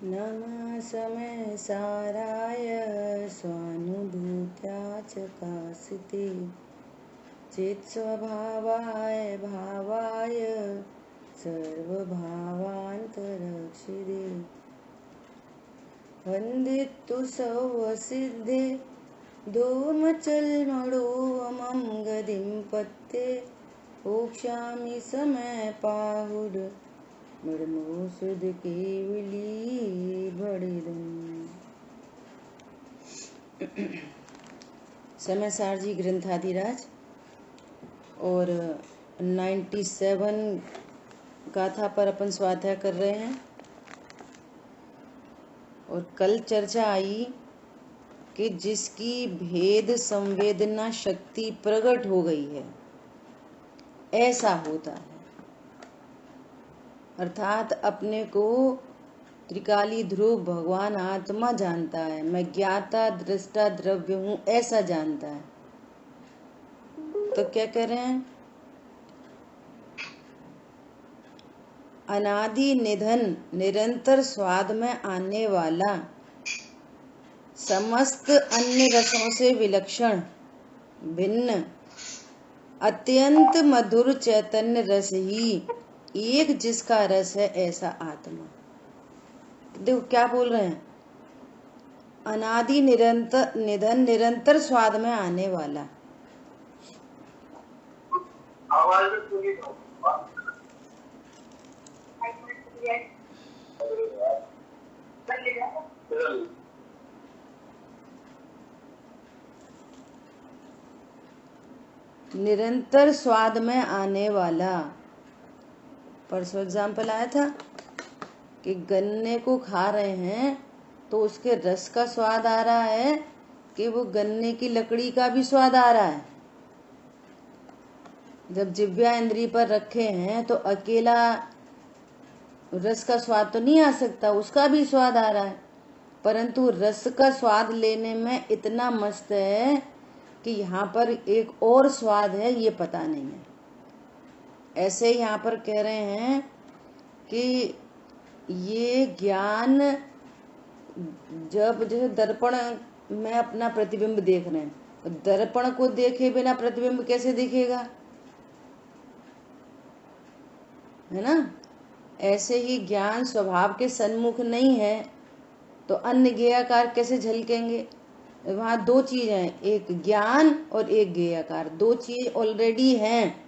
नमः समय साराय स्वानुभूत्या चकासिते चित्स्वभावाय भावाय सर्वभावान्तरक्षिते वन्दितु सौवसिद्धे धूमचल्मणोऽमं गतिं पत्ते ओक्ष्यामि समय पाहुर मर्मोसुद केवली बड़िदम। समय सार जी ग्रंथाधिराज और 97 गाथा पर अपन स्वाध्याय कर रहे हैं। और कल चर्चा आई कि जिसकी भेद संवेदना शक्ति प्रकट हो गई है ऐसा होता है, अर्थात अपने को त्रिकाली ध्रुव भगवान आत्मा जानता है, मैं ज्ञाता दृष्टा द्रव्य हूं ऐसा जानता है। तो क्या कह रहे हैं? अनादि निधन निरंतर स्वाद में आने वाला समस्त अन्य रसों से विलक्षण भिन्न अत्यंत मधुर चैतन्य रस ही एक जिसका रस है ऐसा आत्मा। देखो क्या बोल रहे हैं, अनादि निरंतर निधन निरंतर स्वाद में आने वाला। निरंतर स्वाद में आने वाला। परसों एग्जाम्पल आया था कि गन्ने को खा रहे हैं तो उसके रस का स्वाद आ रहा है कि वो गन्ने की लकड़ी का भी स्वाद आ रहा है। जब जिह्वा इंद्री पर रखे हैं तो अकेला रस का स्वाद तो नहीं आ सकता, उसका भी स्वाद आ रहा है, परंतु रस का स्वाद लेने में इतना मस्त है कि यहाँ पर एक और स्वाद है ये पता नहीं है। ऐसे यहाँ पर कह रहे हैं कि ये ज्ञान जब जैसे दर्पण में अपना प्रतिबिंब देख रहे हैं, दर्पण को देखे बिना प्रतिबिंब कैसे दिखेगा, है ना? ऐसे ही ज्ञान स्वभाव के सन्मुख नहीं है तो अन्य ज्ञेयाकार कैसे झलकेंगे? वहां दो चीज हैं, एक ज्ञान और एक ज्ञेयाकार, दो चीज ऑलरेडी हैं।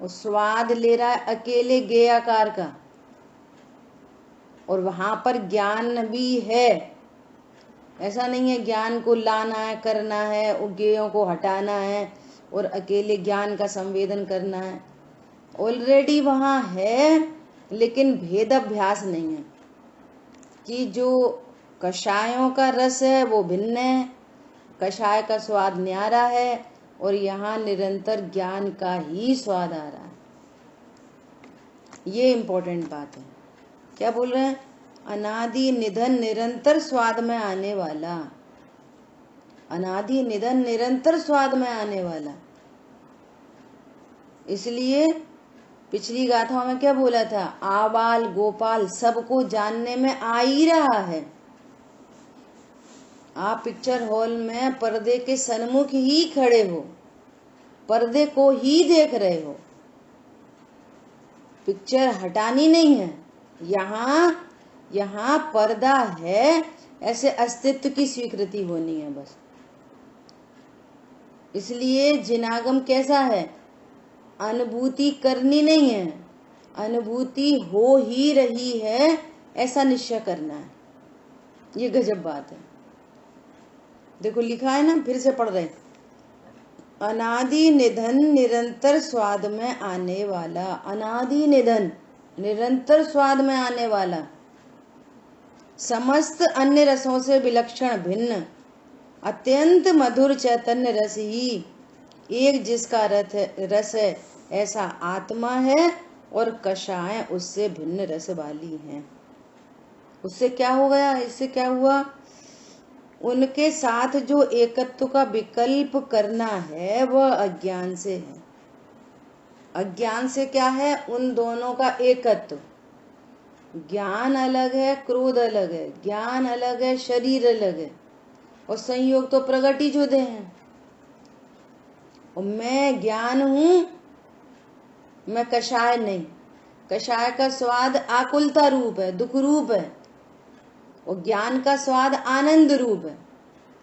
और स्वाद ले रहा है अकेले ज्ञेयाकार का और वहां पर ज्ञान भी है। ऐसा नहीं है ज्ञान को लाना है, करना है, ज्ञेयों को हटाना है और अकेले ज्ञान का संवेदन करना है। ऑलरेडी वहां है लेकिन भेद अभ्यास नहीं है कि जो कषायों का रस है वो भिन्न है, कषाय का स्वाद न्यारा है और यहाँ निरंतर ज्ञान का ही स्वाद आ रहा है। ये इम्पोर्टेंट बात है। क्या बोल रहे हैं? अनादि निधन निरंतर स्वाद में आने वाला, अनादि निधन निरंतर स्वाद में आने वाला। इसलिए पिछली गाथाओं में क्या बोला था, आबाल गोपाल सबको जानने में आ ही रहा है। आप पिक्चर हॉल में पर्दे के सन्मुख ही खड़े हो, पर्दे को ही देख रहे हो, पिक्चर हटानी नहीं है। यहाँ पर्दा है, ऐसे अस्तित्व की स्वीकृति होनी है बस। इसलिए जिनागम कैसा है, अनुभूति करनी नहीं है, अनुभूति हो ही रही है ऐसा निश्चय करना है। ये गजब बात है। देखो लिखा है ना, फिर से पढ़ रहे, अनादि निधन निरंतर स्वाद में आने वाला, अनादि निधन निरंतर स्वाद में आने वाला, समस्त अन्य रसों से विलक्षण भिन्न अत्यंत मधुर चैतन्य रस ही एक जिसका रस है ऐसा आत्मा है और कषाय उससे भिन्न रस वाली हैं। उससे क्या हो गया, इससे क्या हुआ, उनके साथ जो एकत्व का विकल्प करना है वह अज्ञान से है। अज्ञान से क्या है, उन दोनों का एकत्व, ज्ञान अलग है, क्रोध अलग है, ज्ञान अलग है, शरीर अलग है, और संयोग तो प्रगट ही जुदे हैं। और मैं ज्ञान हूं, मैं कषाय नहीं। कषाय का स्वाद आकुलता रूप है, दुख रूप है, और ज्ञान का स्वाद आनंद रूप है,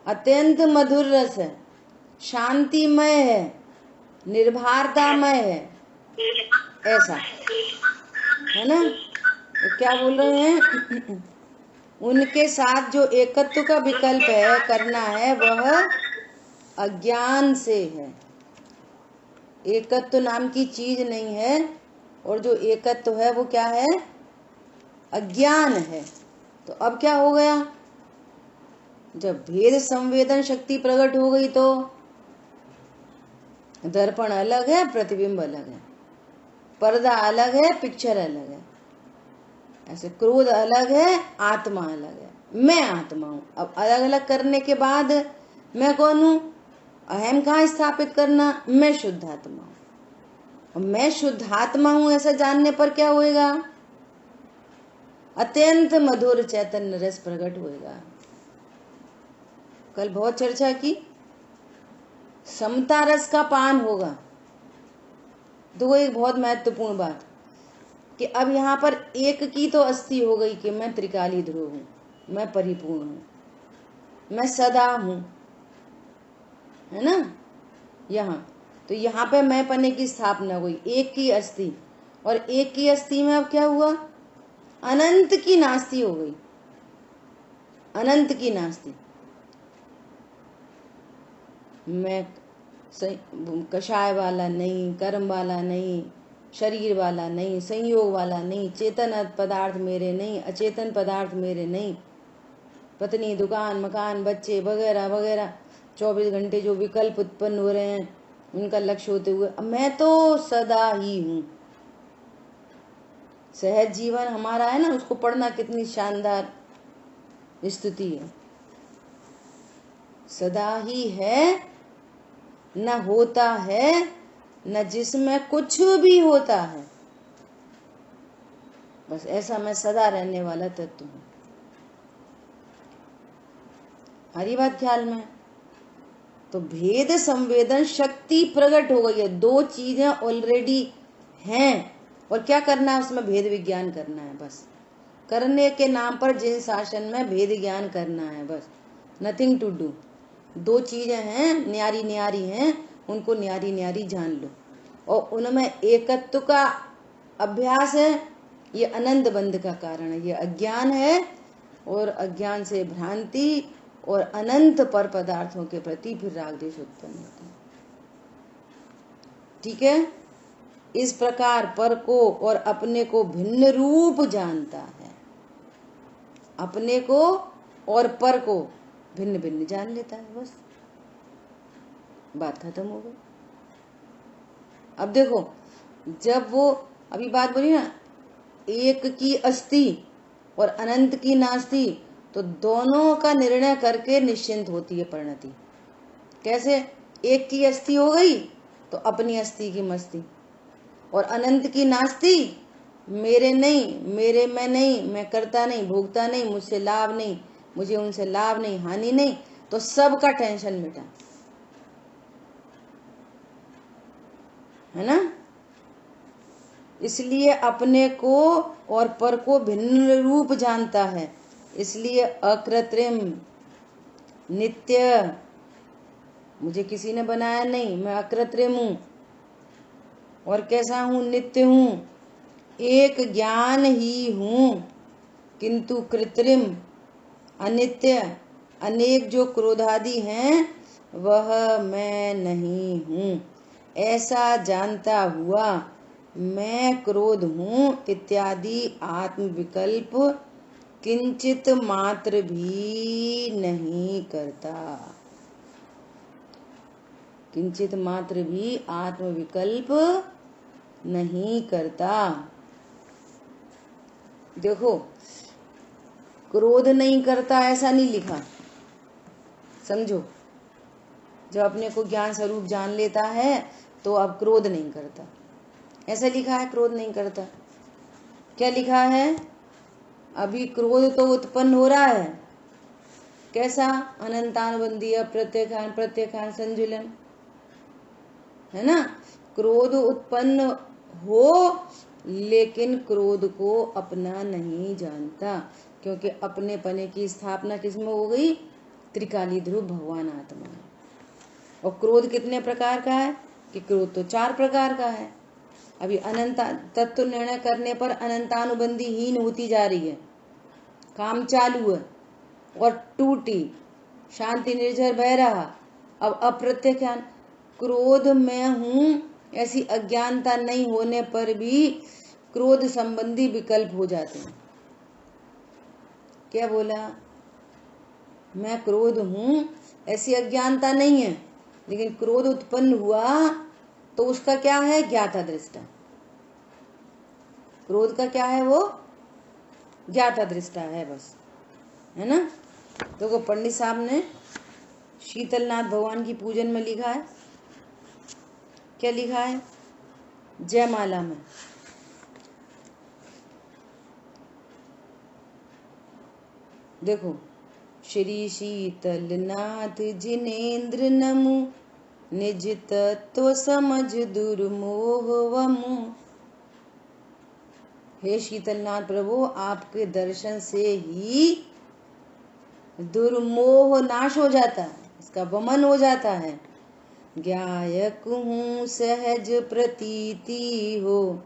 अत्यंत मधुर रस है, शांतिमय है, निर्भरतामय है, ऐसा है ना। तो क्या बोल रहे हैं? उनके साथ जो एकत्व का विकल्प है करना है वह अज्ञान से है। एकत्व नाम की चीज नहीं है, और जो एकत्व है वो क्या है? अज्ञान है। तो अब क्या हो गया? जब भेद संवेदन शक्ति प्रकट हो गई तो दर्पण अलग है, प्रतिबिंब अलग है, पर्दा अलग है, पिक्चर अलग है, ऐसे क्रोध अलग है, आत्मा अलग है, मैं आत्मा हूं। अब अलग अलग करने के बाद मैं कौन हूं? अहम कहाँ स्थापित करना? मैं शुद्ध आत्मा हूं। और मैं शुद्ध आत्मा हूं ऐसा जानने पर क्या होएगा? अत्यंत मधुर चैतन्य रस प्रकट होएगा। कल बहुत चर्चा की, समता रस का पान होगा। तो एक बहुत महत्वपूर्ण बात कि अब यहाँ पर एक की तो अस्थि हो गई कि मैं त्रिकाली ध्रुव हूं, मैं परिपूर्ण हूं, मैं सदा हूं, है ना। यहाँ तो यहाँ पे मैं पने की स्थापना हुई, एक की अस्थि। और एक की अस्थि में अब क्या हुआ? अनंत की नास्ति हो गई, अनंत की नास्ति। मैं कषाय वाला नहीं, कर्म वाला नहीं, शरीर वाला नहीं, संयोग वाला नहीं, चेतन पदार्थ मेरे नहीं, अचेतन पदार्थ मेरे नहीं, पत्नी, दुकान, मकान, बच्चे वगैरह वगैरह 24 घंटे जो विकल्प उत्पन्न हो रहे हैं उनका लक्ष्य होते हुए मैं तो सदा ही हूं। सहज जीवन हमारा है ना, उसको पढ़ना कितनी शानदार स्तुति है। सदा ही है, न होता है, न जिसमें कुछ भी होता है, बस ऐसा मैं सदा रहने वाला तत्व हूं। हरी बात ख्याल में? तो भेद संवेदन शक्ति प्रकट हो गई है। दो चीजें ऑलरेडी हैं, और क्या करना है? उसमें भेद विज्ञान करना है। बस करने के नाम पर जिन शासन में भेद ज्ञान करना है, बस नथिंग टू डू। दो चीजें हैं, न्यारी न्यारी हैं, उनको न्यारी न्यारी जान लो। और उनमें एकत्व का अभ्यास है, ये अनंत बंध का कारण है। ये अज्ञान है, और अज्ञान से भ्रांति और अनंत पर पदार्थों के प्रति फिर राग द्वेष उत्पन्न होता है। ठीक है। इस प्रकार पर को और अपने को भिन्न रूप जानता है। अपने को और पर को भिन्न भिन्न जान लेता है, बस बात खत्म हो गई। अब देखो, जब वो अभी बात बोली ना, एक की अस्थि और अनंत की नास्ति, तो दोनों का निर्णय करके निश्चिंत होती है परिणति। कैसे? एक की अस्थि हो गई तो अपनी अस्थि की मस्ती, और अनंत की नास्ति, मेरे नहीं, मेरे में नहीं, मैं करता नहीं, भोगता नहीं, मुझसे लाभ नहीं, मुझे उनसे लाभ नहीं, हानि नहीं, तो सबका टेंशन मिटा, है ना। इसलिए अपने को और पर को भिन्न रूप जानता है, इसलिए अकृत्रिम, नित्य, मुझे किसी ने बनाया नहीं, मैं अकृत्रिम हूं। और कैसा हूं? नित्य हूं, एक ज्ञान ही हूं, किंतु कृत्रिम, अनित्य, अनेक जो क्रोधादि हैं वह मैं नहीं हूं। ऐसा जानता हुआ मैं क्रोध हूं इत्यादि आत्म विकल्प किंचित मात्र भी नहीं करता। किंचित मात्र भी आत्म विकल्प नहीं करता। देखो, क्रोध नहीं करता ऐसा नहीं लिखा, समझो। जब अपने को ज्ञान स्वरूप जान लेता है तो अब क्रोध नहीं करता, ऐसा लिखा है। क्रोध नहीं करता, क्या लिखा है? अभी क्रोध तो उत्पन्न हो रहा है, कैसा? अनंतानुबंधी अप्रत्यखान प्रत्यखान संजुलन, है ना? क्रोध उत्पन्न हो लेकिन क्रोध को अपना नहीं जानता, क्योंकि अपने पने की स्थापना किसमें हो गई? त्रिकाली ध्रुव भगवान आत्मा। और क्रोध कितने प्रकार का है? कि क्रोध तो 4 प्रकार का है। अभी अनंत तत्व निर्णय करने पर अनंतानुबंधी हीन होती जा रही है, काम चालू है और टूटी, शांति निर्झर बह रहा। अब अप्रत्यख्यान, क्रोध में हूं ऐसी अज्ञानता नहीं होने पर भी क्रोध संबंधी विकल्प हो जाते हैं। क्या बोला? मैं क्रोध हूं ऐसी अज्ञानता नहीं है, लेकिन क्रोध उत्पन्न हुआ तो उसका क्या है? ज्ञाता दृष्टा। क्रोध का क्या है? वो ज्ञाता दृष्टा है, बस, है ना? तो पंडित साहब ने शीतलनाथ भगवान की पूजन में लिखा है, क्या लिखा है? जयमाला में देखो, श्री शीतलनाथ जिनेन्द्र नमु, निज तत्व समझ दुर्मोह वमु। हे शीतलनाथ प्रभु, आपके दर्शन से ही दुर्मोह नाश हो जाता है, इसका वमन हो जाता है। ज्ञायक हूँ सहज प्रतीति हो,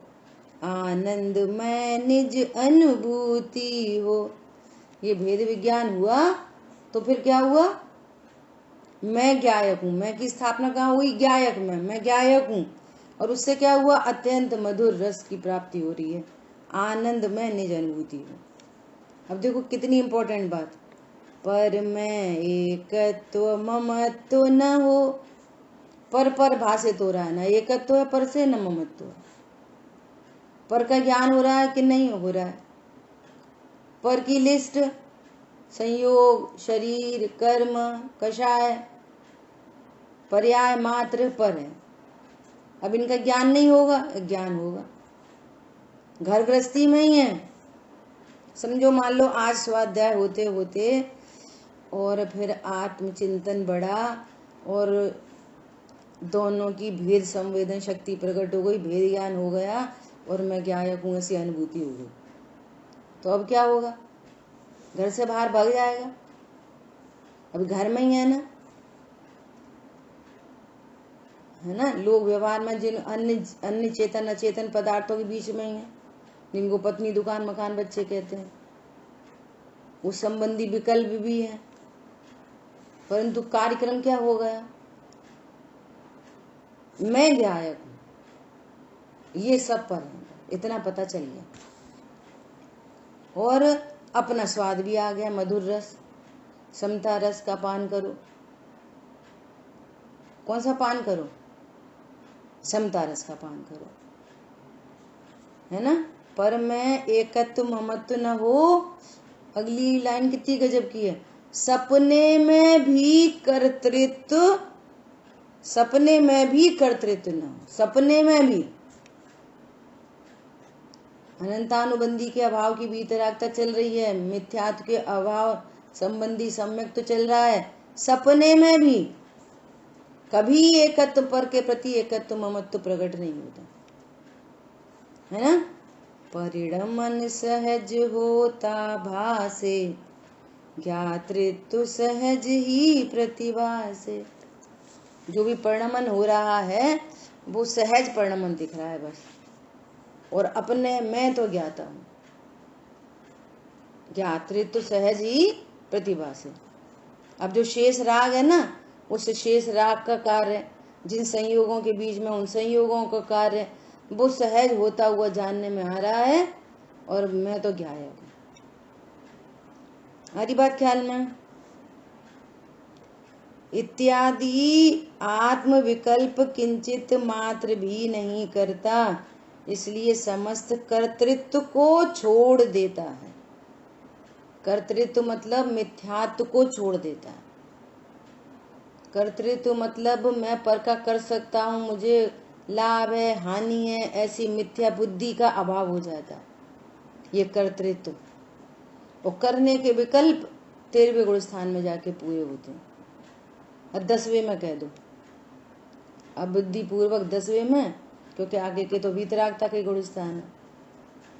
आनंद में निज अनुभूति हो। ये भेद विज्ञान हुआ तो फिर क्या हुआ? मैं ज्ञायक हूँ। मैं की स्थापना कहाँ हुई? ज्ञायक में। मैं ज्ञायक हूँ, और उससे क्या हुआ? अत्यंत मधुर रस की प्राप्ति हो रही है, आनंद में निज अनुभूति हो। अब देखो कितनी इंपॉर्टेंट बात, पर मैं एकत्व ममत्व न हो। पर भाषित हो रहा है, ना एकत्व है पर से, न ममत्व है। पर का ज्ञान हो रहा है कि नहीं हो रहा है? पर की लिस्ट, संयोग, शरीर, कर्म, कषाय, पर्याय मात्र पर है। अब इनका ज्ञान नहीं होगा? ज्ञान होगा। घर गृहस्थी में ही है। समझो, मान लो आज स्वाध्याय होते होते और फिर आत्मचिंतन बढ़ा और दोनों की भेद संवेदन शक्ति प्रकट हो गई, भेद ज्ञान हो गया और मैं ज्ञायक हूं ऐसी अनुभूति हो गई, तो अब क्या होगा? घर से बाहर भाग जाएगा। अभी घर में ही है ना, है ना? लोग व्यवहार में जिन अन्य चेतन अचेतन पदार्थों के बीच में ही है, जिनको पत्नी दुकान मकान बच्चे कहते हैं, उस संबंधी विकल्प भी है, परंतु कार्यक्रम क्या हो गया? मैं ज्ञायक हूं, ये सब पर है, इतना पता चल गया। और अपना स्वाद भी आ गया, मधुर रस, समता रस का पान करो। कौन सा पान करो? समता रस का पान करो, है ना? पर मैं एकत्व ममत्व न हो। अगली लाइन कितनी गजब की है, सपने में भी कर्तृत्व, सपने में भी कर्तृत्व न हो। सपने में भी अनंतानुबंधी के अभाव की वीतरागता चल रही है, मिथ्यात्व के अभाव संबंधी सम्यक तो चल रहा है। सपने में भी कभी एकत्व पर के प्रति एकत्व ममत्व प्रकट नहीं होता, है ना? परिणमन सहज होता भासे, ज्ञातृत्व सहज ही प्रतिभा से। जो भी परिणमन हो रहा है वो सहज परिणमन दिख रहा है बस, और अपने मैं तो ज्ञाता हूं, ज्ञातृत्व सहज ही प्रतिभा से। अब जो शेष राग है ना, उस शेष राग का कार्य, जिन संयोगों के बीच में उन संयोगों का कार्य, वो सहज होता हुआ जानने में आ रहा है, और मैं तो ज्ञायक हूं। हरी बात ख्याल में? इत्यादि आत्म विकल्प किंचित मात्र भी नहीं करता, इसलिए समस्त कर्तृत्व को छोड़ देता है। कर्तृत्व मतलब मिथ्यात्व को छोड़ देता है। कर्तृत्व मतलब मैं पर का कर सकता हूँ, मुझे लाभ है हानि है, ऐसी मिथ्या बुद्धि का अभाव हो जाता है, ये कर्तृत्व। और करने के विकल्प 13वें गुण स्थान में जाके पूरे होते हैं। और 10वें में कह दो, अब बुद्धि पूर्वक 10वें में, क्योंकि आगे के तो वीतरागता के गुण स्थान है,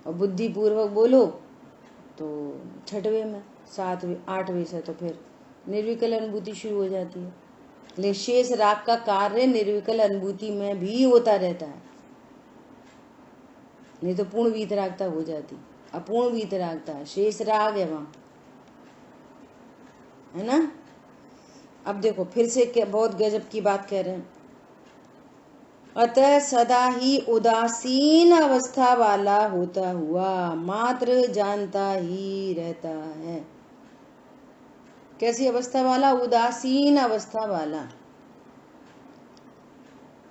और बुद्धि पूर्वक बोलो तो 6वें में, 7वें 8वें से तो फिर निर्विकल अनुभूति शुरू हो जाती है। लेकिन शेष राग का कार्य निर्विकल अनुभूति में भी होता रहता है, नहीं तो पूर्ण वीतरागता हो जाती। अपूर्ण वीतरागता है, शेष राग है वहां, है ना। अब देखो फिर से क्या बहुत गजब की बात कह रहे हैं। अतः सदा ही उदासीन अवस्था वाला होता हुआ मात्र जानता ही रहता है। कैसी अवस्था वाला? उदासीन अवस्था वाला,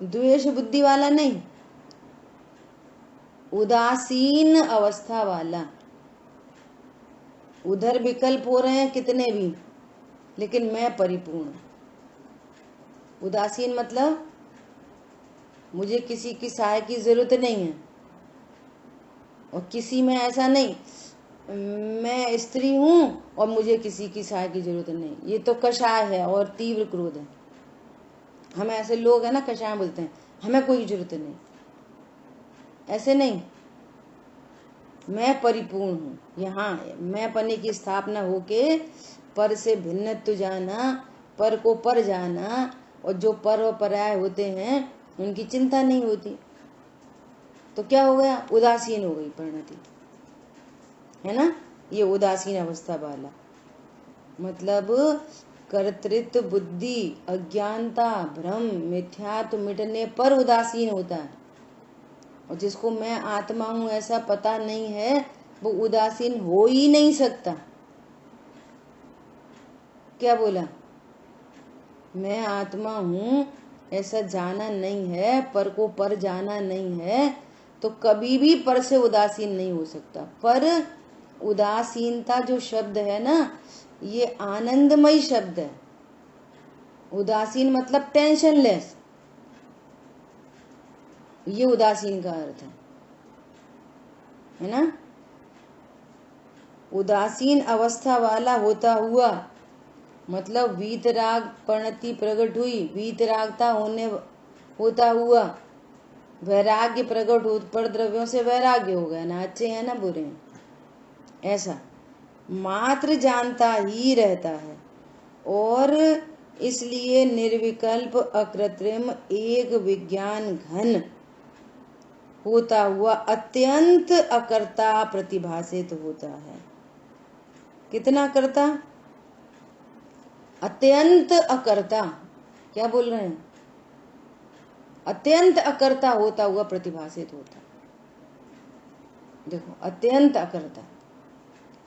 द्वेष बुद्धि वाला नहीं, उदासीन अवस्था वाला। उधर विकल्प हो रहे हैं कितने भी, लेकिन मैं परिपूर्ण। उदासीन मतलब मुझे किसी की सहाय की जरूरत नहीं है, और किसी में ऐसा नहीं मैं स्त्री हूं और मुझे किसी की सहाय की जरूरत नहीं। ये तो कषाय है और तीव्र क्रोध है। हम ऐसे लोग हैं ना, कषाय बोलते हैं, हमें कोई जरूरत नहीं, ऐसे नहीं। मैं परिपूर्ण हूँ। यहाँ मैं पने की स्थापना होके पर से भिन्नत्व जाना, पर को पर जाना, और जो पर और पराय होते हैं उनकी चिंता नहीं होती। तो क्या हो गया? उदासीन हो गई परिणति, है ना। ये उदासीन अवस्था वाला मतलब कर्तृत्व बुद्धि, अज्ञानता, भ्रम, मिथ्यात्व मिटने पर उदासीन होता है। और जिसको मैं आत्मा हूं ऐसा पता नहीं है, वो उदासीन हो ही नहीं सकता। क्या बोला? मैं आत्मा हूं ऐसा जाना नहीं है, पर को पर जाना नहीं है, तो कभी भी पर से उदासीन नहीं हो सकता। पर उदासीनता जो शब्द है ना, ये आनंदमय शब्द है। उदासीन मतलब टेंशन लेस, ये उदासीन का अर्थ है ना। उदासीन अवस्था वाला होता हुआ मतलब वीतराग परिणति प्रकट हुई, वीतरागता होने होता हुआ वैराग्य प्रकट हो, पर द्रव्यों से वैराग्य हो गया, ना अच्छे हैं ना बुरे हैं, ऐसा मात्र जानता ही रहता है। और इसलिए निर्विकल्प अकृत्रिम एक विज्ञान घन होता हुआ अत्यंत अकर्ता प्रतिभासित होता है। कितना कर्ता? अत्यंत अकर्ता। क्या बोल रहे हैं? अत्यंत अकर्ता होता हुआ प्रतिभासित होता। देखो अत्यंत अकर्ता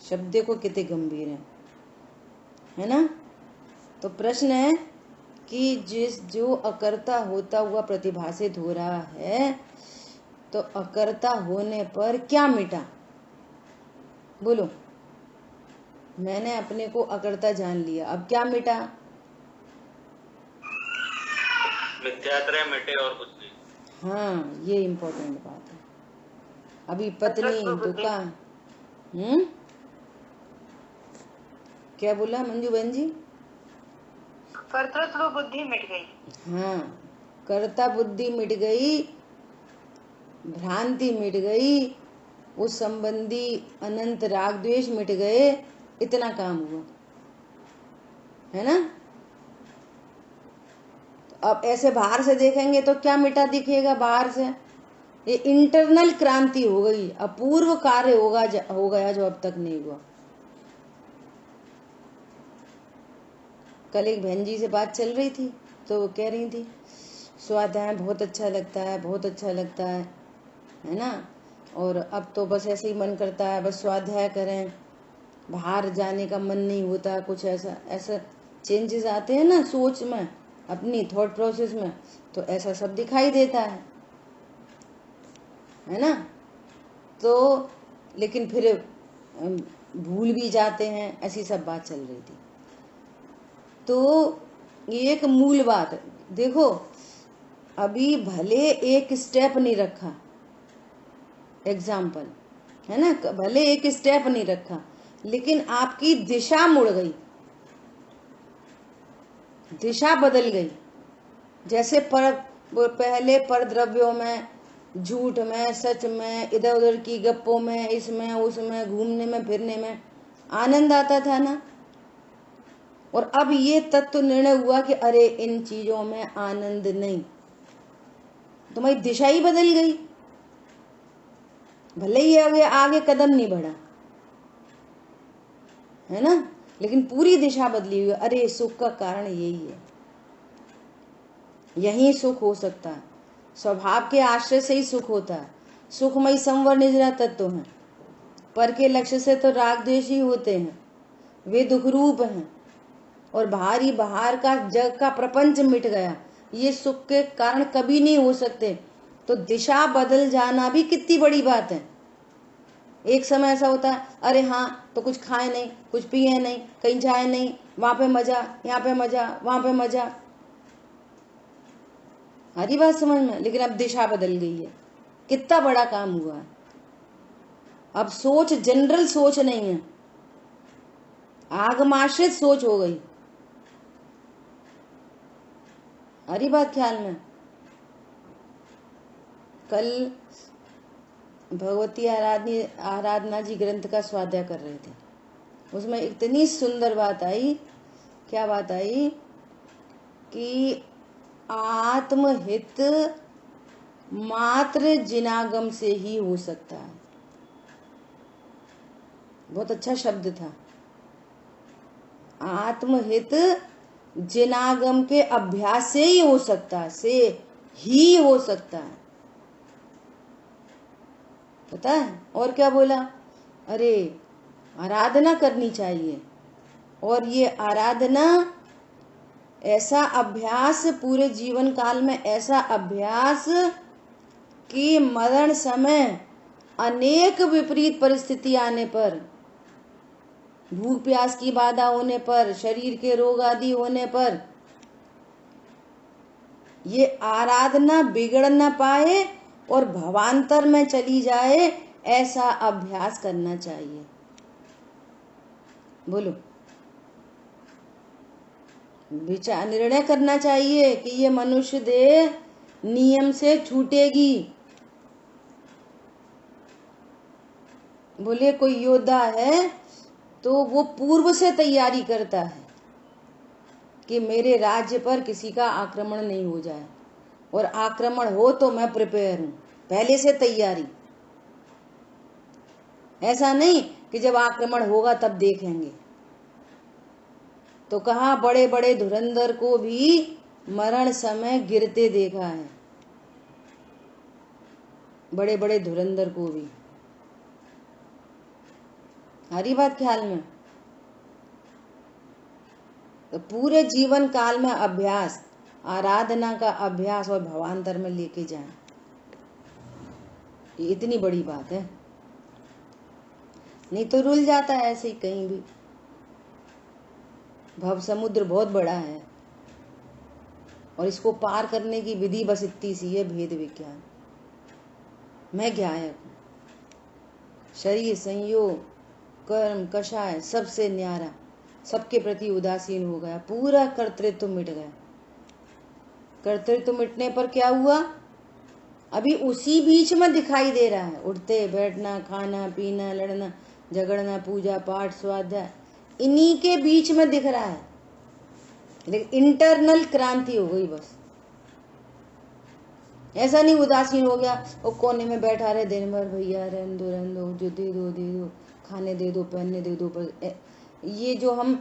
शब्द देखो कितने गंभीर है ना। तो प्रश्न है कि जो अकर्ता होता हुआ प्रतिभासित हो रहा है, तो अकर्ता होने पर क्या मिटा? बोलो। मैंने अपने को अकर्ता जान लिया, अब क्या मिटा? मिथ्यात्रय मिटे और कुछ नहीं। हाँ, ये इम्पोर्टेंट बात है। अभी पत्नी दुकान क्या बोला मंजू बहन जी? कर्तृत्व बुद्धि मिट गई। हाँ, कर्ता बुद्धि मिट गई, भ्रांति मिट गई, उस संबंधी अनंत राग द्वेष मिट गए, इतना काम हुआ, है ना। अब ऐसे बाहर से देखेंगे तो क्या मिटा दिखेगा बाहर से? ये इंटरनल क्रांति हो गई, अपूर्व कार्य हो गया जो अब तक नहीं हुआ। कल एक बहन जी से बात चल रही थी, तो वो कह रही थी स्वाध्याय बहुत अच्छा लगता है, बहुत अच्छा लगता है ना। और अब तो बस ऐसे ही मन करता है बस स्वाध्याय करें, बाहर जाने का मन नहीं होता। कुछ ऐसा चेंजेस आते हैं ना सोच में, अपनी थॉट प्रोसेस में, तो ऐसा सब दिखाई देता है ना। तो लेकिन फिर भूल भी जाते हैं, ऐसी सब बात चल रही थी। तो एक मूल बात देखो, अभी भले एक स्टेप नहीं रखा, एग्जाम्पल है ना, भले एक स्टेप नहीं रखा, लेकिन आपकी दिशा मुड़ गई, दिशा बदल गई। जैसे पहले परद्रव्यों में, झूठ में, सच में, इधर उधर की गप्पों में, इसमें उसमें, घूमने में फिरने में आनंद आता था ना, और अब ये तत्व निर्णय हुआ कि अरे इन चीजों में आनंद नहीं, तुम्हारी दिशा ही बदल गई। भले ही आगे कदम नहीं बढ़ा, है ना, लेकिन पूरी दिशा बदली हुई। अरे सुख का कारण यही है, यही सुख हो सकता है, स्वभाव के आश्रय से ही सुख होता है। सुखमय संवर निजरा तत्व है, पर के लक्ष्य से तो राग द्वेष ही होते हैं, वे दुख रूप हैं, और बाहरी बाहर का जग का प्रपंच मिट गया, ये सुख के कारण कभी नहीं हो सकते। तो दिशा बदल जाना भी कितनी बड़ी बात है। एक समय ऐसा होता है, अरे हाँ तो कुछ खाए नहीं, कुछ पिए नहीं, कहीं जाए नहीं, वहां पे मजा, यहाँ पे मजा, वहां पे मजा, हरी बात समझ में। लेकिन अब दिशा बदल गई है, कितना बड़ा काम हुआ है। अब सोच जनरल सोच नहीं है, आगमाश्रित सोच हो गई। हरी बात ख्याल में। कल भगवती आराधना जी ग्रंथ का स्वाध्याय कर रहे थे, उसमें इतनी सुंदर बात आई। क्या बात आई कि आत्महित मात्र जिनागम से ही हो सकता है। बहुत अच्छा शब्द था, आत्महित जिनागम के अभ्यास से ही हो सकता है, से ही हो सकता है, पता है। और क्या बोला, अरे आराधना करनी चाहिए, और ये आराधना ऐसा अभ्यास, पूरे जीवन काल में ऐसा अभ्यास कि मरण समय अनेक विपरीत परिस्थिति आने पर, भूख प्यास की बाधा होने पर, शरीर के रोग आदि होने पर, ये आराधना बिगड़ न पाए और भवांतर में चली जाए, ऐसा अभ्यास करना चाहिए। बोलो, विचार निर्णय करना चाहिए कि ये मनुष्य देह नियम से छूटेगी। बोले कोई योद्धा है तो वो पूर्व से तैयारी करता है कि मेरे राज्य पर किसी का आक्रमण नहीं हो जाए, और आक्रमण हो तो मैं प्रिपेयर हूं, पहले से तैयारी। ऐसा नहीं कि जब आक्रमण होगा तब देखेंगे। तो कहा बड़े बड़े धुरंधर को भी मरण समय गिरते देखा है, बड़े बड़े धुरंधर को भी। हरी बात ख्याल में। तो पूरे जीवन काल में अभ्यास, आराधना का अभ्यास, और भवांतर में लेके जाए, ये इतनी बड़ी बात है। नहीं तो रुल जाता है ऐसे ही कहीं भी। भव समुद्र बहुत बड़ा है, और इसको पार करने की विधि बस इतनी सी है, भेद विज्ञान। मैं ज्ञायक हूं, शरीर, संयोग, कर्म, कषाय सबसे न्यारा, सबके प्रति उदासीन हो गया, पूरा कर्तृत्व मिट गया। कर्तृत्व मिटने पर क्या हुआ, अभी उसी बीच में दिखाई दे रहा है, उठते बैठना, खाना पीना, लड़ना झगड़ना, पूजा पाठ स्वाध्याय, इन्हीं के बीच में दिख रहा है। लेकिन इंटरनल क्रांति हो गई बस। ऐसा नहीं उदासीन हो गया, वो कोने में बैठा रहे दिन भर, भैया रहने दो, जो दे दो, खाने दे दो, पहनने दे दो। ये जो हम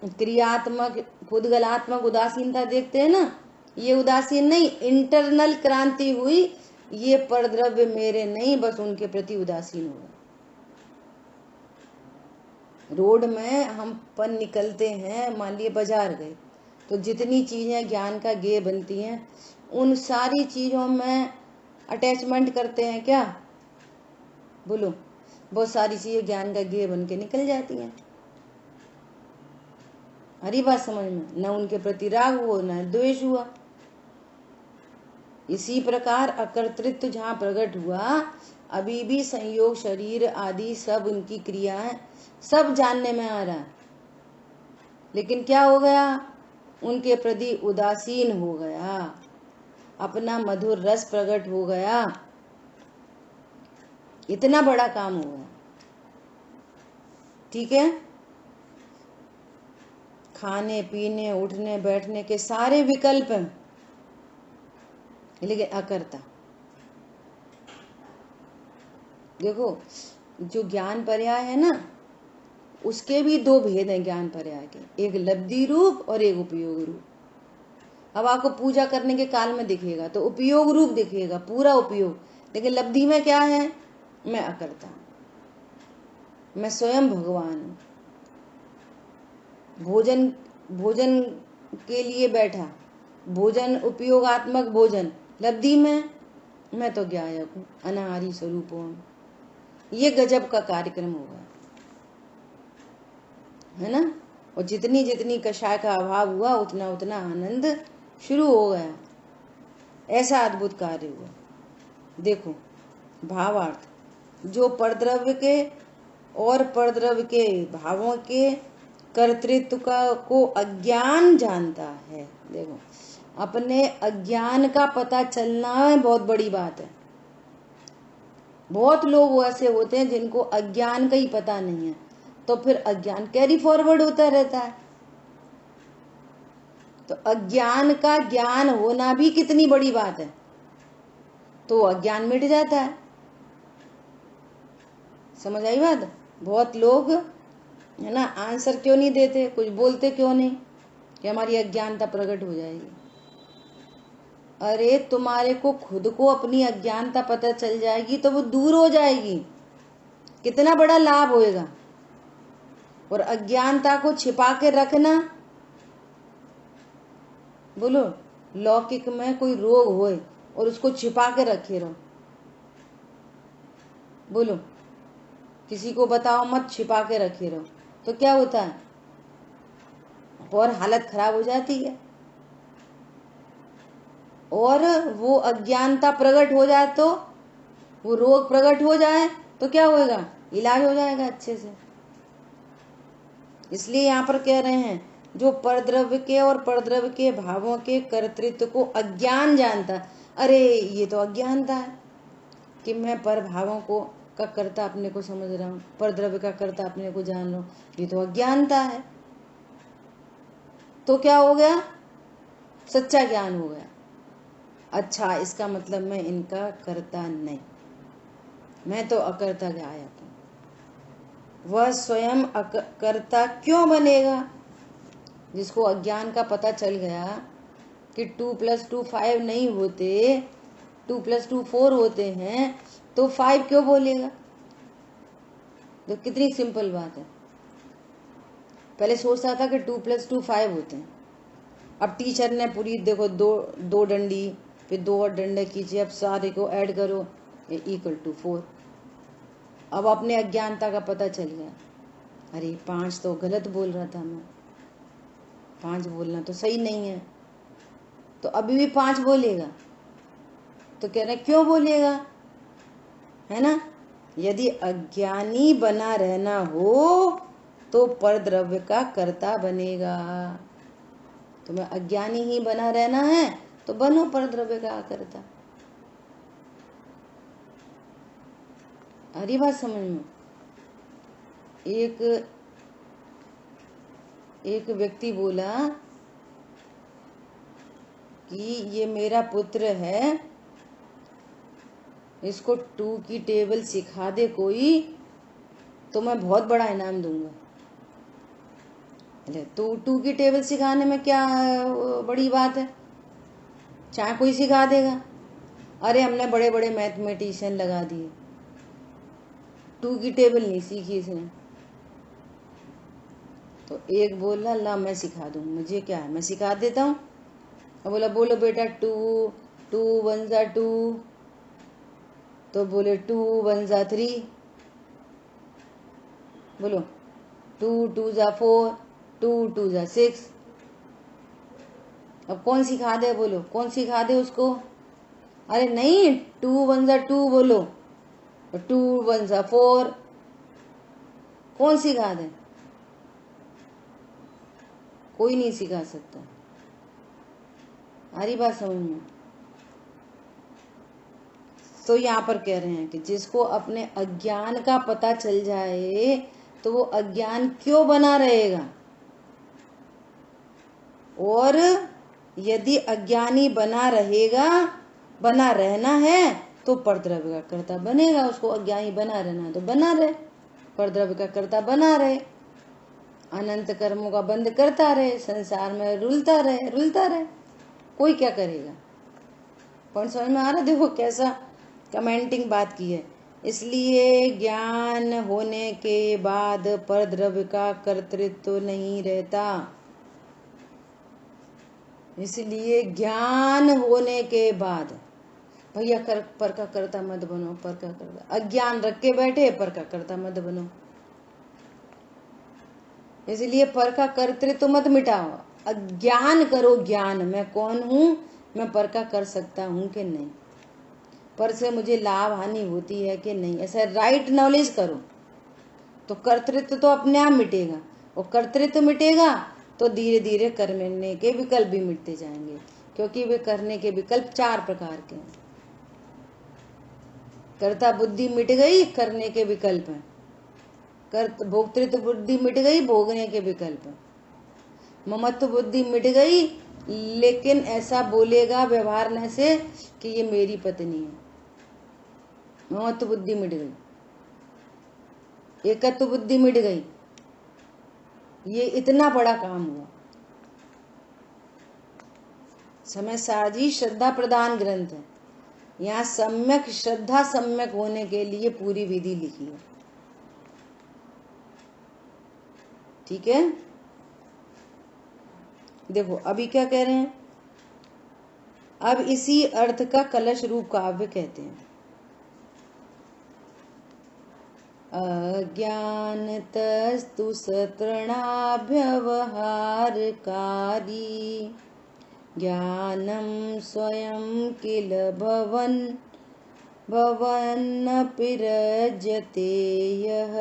क्रियात्मक पुद्गलात्मक उदासीनता देखते हैं ना, ये उदासीन नहीं, इंटरनल क्रांति हुई। ये परद्रव्य मेरे नहीं, बस उनके प्रति उदासीन हुआ। रोड में हम पन निकलते हैं, मान लिए बाजार गए, तो जितनी चीजें ज्ञान का गेय बनती हैं, उन सारी चीजों में अटैचमेंट करते हैं क्या? बोलो, बहुत सारी चीजें ज्ञान का गेय बन के निकल जाती हैं। हरी बात समझ में। न उनके प्रति राग हुआ, न द्वेष हुआ। इसी प्रकार अकर्तृत्व जहाँ प्रकट हुआ, अभी भी संयोग शरीर आदि सब उनकी क्रियाएं सब जानने में आ रहा है, लेकिन क्या हो गया, उनके प्रति उदासीन हो गया, अपना मधुर रस प्रकट हो गया, इतना बड़ा काम हो गया। ठीक है, खाने पीने उठने बैठने के सारे विकल्प हैं, लेकिन अकर्ता। देखो जो ज्ञान पर्याय है ना, उसके भी दो भेद हैं ज्ञान पर्याय के, एक लब्धि रूप और एक उपयोग रूप। अब आपको पूजा करने के काल में दिखेगा तो उपयोग रूप दिखेगा, पूरा उपयोग, लेकिन लब्धि में क्या है, मैं अकर्ता, मैं स्वयं भगवान हूं। भोजन के लिए बैठा, भोजन उपयोगात्मक भोजन, लब्धि में मैं तो ज्ञायक हूं, अनाहारी स्वरूप हूं। ये गजब का कार्यक्रम होगा, है ना। और जितनी जितनी कषाय का अभाव हुआ उतना उतना आनंद शुरू हो गया, ऐसा अद्भुत कार्य हुआ। देखो भावार्थ, जो परद्रव्य के और परद्रव्य के भावों के कर्तृत्व को अज्ञान जानता है। देखो अपने अज्ञान का पता चलना बहुत बड़ी बात है। बहुत लोग ऐसे होते हैं जिनको अज्ञान का ही पता नहीं है, तो फिर अज्ञान कैरी फॉरवर्ड होता रहता है। तो अज्ञान का ज्ञान होना भी कितनी बड़ी बात है, तो अज्ञान मिट जाता है। समझ आई बात। बहुत लोग है ना आंसर क्यों नहीं देते, कुछ बोलते क्यों नहीं, कि हमारी अज्ञानता प्रकट हो जाएगी। अरे तुम्हारे को खुद को अपनी अज्ञानता पता चल जाएगी तो वो दूर हो जाएगी, कितना बड़ा लाभ होएगा। और अज्ञानता को छिपा के रखना, बोलो लौकिक में कोई रोग होए और उसको छिपा के रखे रहो, बोलो किसी को बताओ मत, छिपा के रखे रहो, तो क्या होता है, और हालत खराब हो जाती है। और वो अज्ञानता प्रकट हो जाए, तो वो रोग प्रकट हो जाए तो क्या होएगा, इलाज हो जाएगा अच्छे से। इसलिए यहाँ पर कह रहे हैं जो परद्रव्य के और परद्रव्य के भावों के कर्तृत्व को अज्ञान जानता। अरे ये तो अज्ञानता है कि मैं पर भावों को का कर्ता अपने को समझ रहा हूँ, परद्रव्य का कर्ता अपने को जान रहा हूँ, ये तो अज्ञानता है। तो क्या हो गया, सच्चा ज्ञान हो गया। अच्छा इसका मतलब मैं इनका कर्ता नहीं, मैं तो अकर्ता ज्ञायक हूँ। वह स्वयं कर्ता क्यों बनेगा, जिसको अज्ञान का पता चल गया कि 2 + 2 5 नहीं होते, 2 + 2 4 होते हैं, तो 5 क्यों बोलेगा। तो कितनी सिंपल बात है। पहले सोचता था कि 2 + 2 5 होते हैं, अब टीचर ने पूरी देखो दो डंडी फिर 2 और डंडे खींचे, अब सारे को ऐड करो = 4। अब अपने अज्ञानता का पता चल गया, अरे 5 तो गलत बोल रहा था मैं, 5 बोलना तो सही नहीं है, तो अभी भी 5 बोलेगा। तो कह रहे क्यों बोलेगा, है ना। यदि अज्ञानी बना रहना हो तो परद्रव्य का कर्ता बनेगा। तुम्हें अज्ञानी ही बना रहना है तो बनो परद्रव्य का कर्ता। अरे बात समझ में। एक व्यक्ति बोला कि ये मेरा पुत्र है, इसको 2 की टेबल सिखा दे कोई तो मैं बहुत बड़ा इनाम दूंगा। तो 2 की टेबल सिखाने में क्या बड़ी बात है, चाहे कोई सिखा देगा। अरे हमने बड़े बड़े मैथमेटिशियन लगा दिए, 2 की टेबल नहीं सीखी इसने। तो एक बोला ला मैं सिखा दूं, मुझे क्या है, मैं सिखा देता हूँ। अब बोला बोलो बेटा 2 2 1 = 2, तो बोले 2 1 = 3, बोलो 2 2 = 4, 2 2 = 6। अब कौन सिखा दे, बोलो कौन सिखा दे उसको। अरे नहीं 2 1 = 2 बोलो, 2 1 4, कौन सिखा दे? कोई नहीं सिखा सकता। आ रही बात समझ में? तो यहाँ पर कह रहे हैं कि जिसको अपने अज्ञान का पता चल जाए तो वो अज्ञान क्यों बना रहेगा, और यदि अज्ञानी बना रहेगा, बना रहना है तो परद्रव्य का कर्ता बनेगा। उसको अज्ञानी बना रहना है तो बना रहे, परद्रव्य का कर्ता बना रहे, अनंत कर्मों का बंद करता रहे, संसार में रुलता रहे, कोई क्या करेगा। पर समझ में आ रहा? देखो कैसा कमेंटिंग बात की है। इसलिए ज्ञान होने के बाद परद्रव्य का कर्तृत्व नहीं रहता। इसलिए ज्ञान होने के बाद भैया पर का कर्ता मत बनो, पर का कर्ता, अज्ञान रख के बैठे, पर का कर्ता मत बनो। इसलिए पर का कर्तृत्व मत मिटाओ, अज्ञान करो, ज्ञान मैं कौन हूं, मैं पर का कर सकता हूं कि नहीं, पर से मुझे लाभ हानि होती है कि नहीं, ऐसा राइट नॉलेज करो तो कर्तृत्व तो अपने आप मिटेगा। और कर्तृत्व मिटेगा तो धीरे धीरे करने के विकल्प भी मिटते जाएंगे, क्योंकि वे करने के विकल्प 4 प्रकार के हैं। कर्ता बुद्धि मिट गई, करने के विकल्प हैं। भोक्तृत्व बुद्धि मिट गई, भोगने के विकल्प हैं। ममत्व बुद्धि मिट गई, लेकिन ऐसा बोलेगा व्यवहार से कि ये मेरी पत्नी है, ममत्व बुद्धि मिट गई। एकत्व बुद्धि मिट गई, ये इतना बड़ा काम हुआ। समय सारजी श्रद्धा प्रदान ग्रंथ है, यहाँ सम्यक श्रद्धा सम्यक होने के लिए पूरी विधि लिखी है। ठीक है, देखो अभी क्या कह रहे हैं, अब इसी अर्थ का कलश रूप काव्य कहते हैं। अज्ञानतस्तु सतृणाभ्यवहारकारी ज्ञानं स्वयं किल भवन्नपि रज्यते यः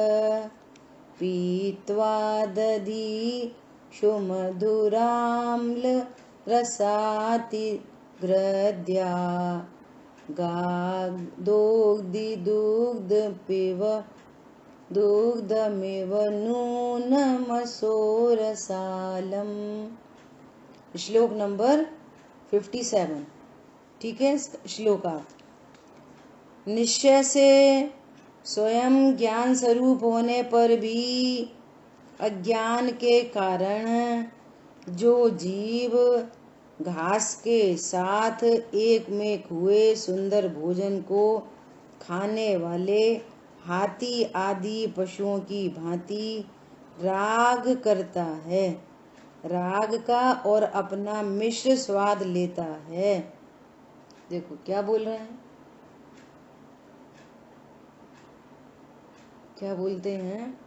पीत्वा दधीषु मधुराम्ल रसाति ग्रद्या दुग्धमिव नूनमसोरसालम। श्लोक नंबर 57। ठीक है, श्लोक आप निश्चय से स्वयं ज्ञान स्वरूप होने पर भी अज्ञान के कारण जो जीव घास के साथ एक में हुए सुंदर भोजन को खाने वाले हाथी आदि पशुओं की भांति राग करता है, राग का और अपना मिश्र स्वाद लेता है। देखो क्या बोल रहे हैं, क्या बोलते हैं,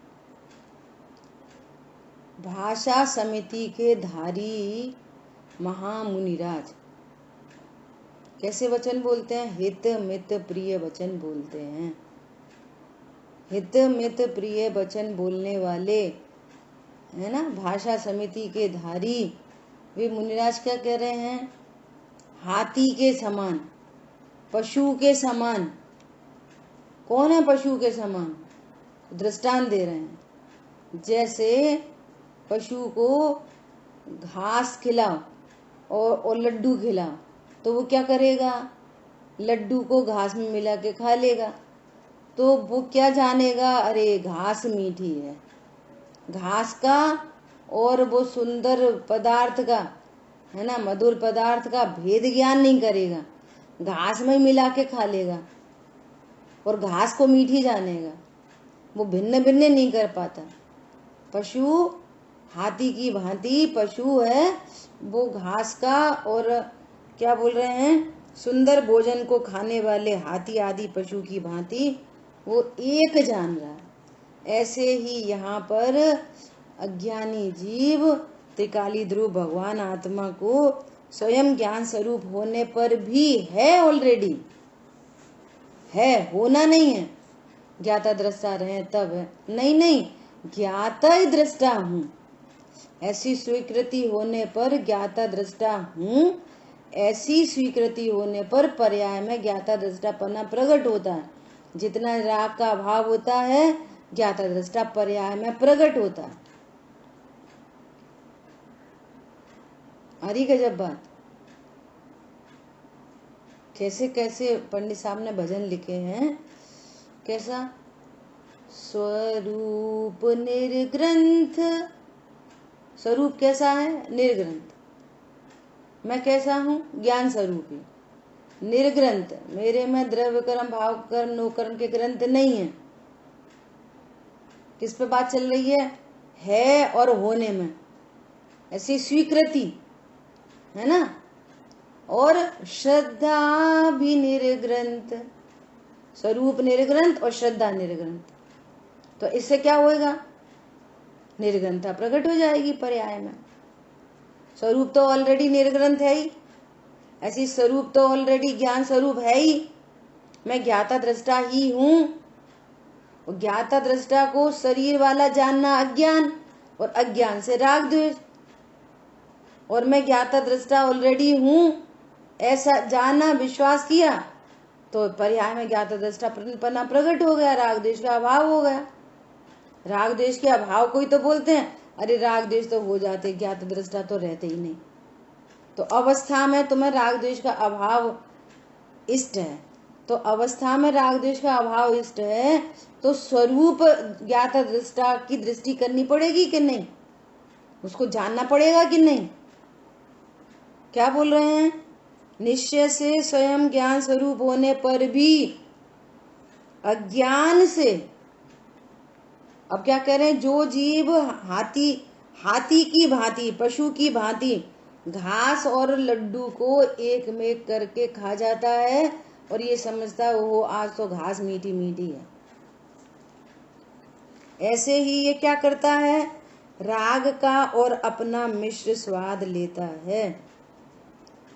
भाषा समिति के धारी महामुनिराज कैसे वचन बोलते हैं, हित मित प्रिय वचन बोलते हैं। हित मित प्रिय वचन बोलने वाले है ना, भाषा समिति के धारी, वे मुनिराज क्या कह रहे हैं, हाथी के समान, पशु के समान। कौन है पशु के समान? दृष्टांत दे रहे हैं, जैसे पशु को घास खिलाओ और लड्डू खिलाओ तो वो क्या करेगा, लड्डू को घास में मिला के खा लेगा। तो वो क्या जानेगा, अरे घास मीठी है, घास का और वो सुंदर पदार्थ का है ना, मधुर पदार्थ का भेद ज्ञान नहीं करेगा, घास में मिला के खा लेगा और घास को मीठी जानेगा, वो भिन्न भिन्न नहीं कर पाता। पशु हाथी की भांति पशु है, वो घास का और क्या बोल रहे हैं, सुंदर भोजन को खाने वाले हाथी आदि पशु की भांति वो एक जान रहा है। ऐसे ही यहाँ पर अज्ञानी जीव त्रिकाली ध्रुव भगवान आत्मा को स्वयं ज्ञान स्वरूप होने पर भी है, ऑलरेडी है, होना नहीं है, ज्ञाता दृष्टा रहे तब है। नहीं नहीं, ज्ञाता ही दृष्टा हूँ, ऐसी स्वीकृति होने पर ज्ञाता दृष्टा हूँ, ऐसी स्वीकृति होने पर पर्याय में ज्ञाता दृष्टापना प्रकट होता है। जितना राग का अभाव होता है ज्ञाता दृष्टा पर्याय में प्रकट होता है। अरे गजब बात। कैसे कैसे पंडित साहब ने भजन लिखे हैं, कैसा स्वरूप निर्ग्रंथ, स्वरूप कैसा है? निर्ग्रंथ। मैं कैसा हूँ? ज्ञान स्वरूपी। निर्ग्रंथ, मेरे में द्रव्य कर्म भाव कर्म नो कर्म के ग्रंथ नहीं है। किस पे बात चल रही है और होने में, ऐसी स्वीकृति है ना। और श्रद्धा भी निर्ग्रंथ, स्वरूप निर्ग्रंथ और श्रद्धा निर्ग्रंथ। तो इससे क्या होएगा? निर्ग्रंथता प्रकट हो जाएगी पर्याय में। स्वरूप तो ऑलरेडी निर्ग्रंथ है ही, ऐसी स्वरूप तो ऑलरेडी ज्ञान स्वरूप है ही। मैं ज्ञाता दृष्टा ही हूं। ज्ञाता दृष्टा को शरीर वाला जानना अज्ञान, और अज्ञान से राग द्वेष। और मैं ज्ञाता दृष्टा ऑलरेडी हूं ऐसा जाना, विश्वास किया, तो पर्याय में ज्ञाता दृष्टा पन्ना प्रकट हो गया, राग द्वेष का अभाव हो गया। राग द्वेष के अभाव को ही तो बोलते हैं। अरे राग द्वेष तो हो जाते, ज्ञात दृष्टा तो रहते ही नहीं। तो अवस्था में तुम्हें राग द्वेष का अभाव इष्ट है, तो अवस्था में राग द्वेष का अभाव इष्ट है, तो स्वरूप ज्ञात दृष्टा की दृष्टि करनी पड़ेगी कि नहीं? उसको जानना पड़ेगा कि नहीं? क्या बोल रहे हैं? निश्चय से स्वयं ज्ञान स्वरूप होने पर भी अज्ञान से, अब क्या कह रहे हैं, जो जीव हाथी की भांति, पशु की भांति घास और लड्डू को एक में करके खा जाता है और ये समझता है वो आज तो घास मीठी मीठी है, ऐसे ही ये क्या करता है, राग का और अपना मिश्र स्वाद लेता है।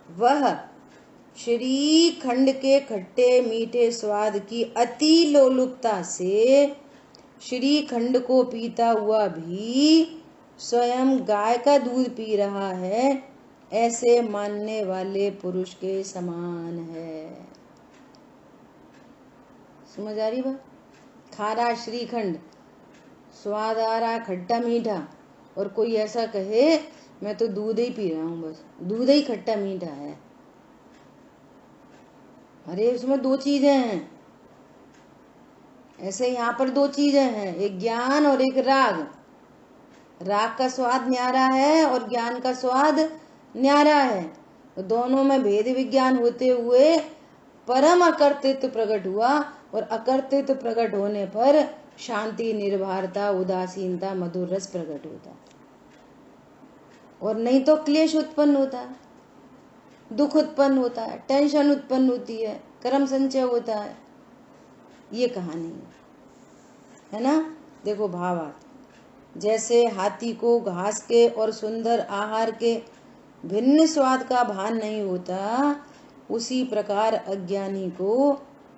वह श्रीखंड के खट्टे मीठे स्वाद की अति लोलुपता से श्रीखंड को पीता हुआ भी स्वयं गाय का दूध पी रहा है, ऐसे मानने वाले पुरुष के समान है। समझ आ रही बात? खा रहा श्रीखंड, स्वाद आ रहा खट्टा मीठा, और कोई ऐसा कहे मैं तो दूध ही पी रहा हूं, बस दूध ही खट्टा मीठा है। अरे उसमें दो चीजें हैं, ऐसे यहाँ पर दो चीजें हैं, एक ज्ञान और एक राग। राग का स्वाद न्यारा है और ज्ञान का स्वाद न्यारा है। तो दोनों में भेद विज्ञान होते हुए परम अकर्तृत्व प्रकट हुआ, और अकर्तृत्व प्रकट होने पर शांति, निर्भरता, उदासीनता, मधुर रस प्रकट होता, और नहीं तो क्लेश उत्पन्न होता है, दुख उत्पन्न होता है, टेंशन उत्पन्न होती है, कर्म संचय होता है। ये कहानी है ना। देखो भावार्थ, जैसे हाथी को घास के और सुंदर आहार के भिन्न स्वाद का भान नहीं होता, उसी प्रकार अज्ञानी को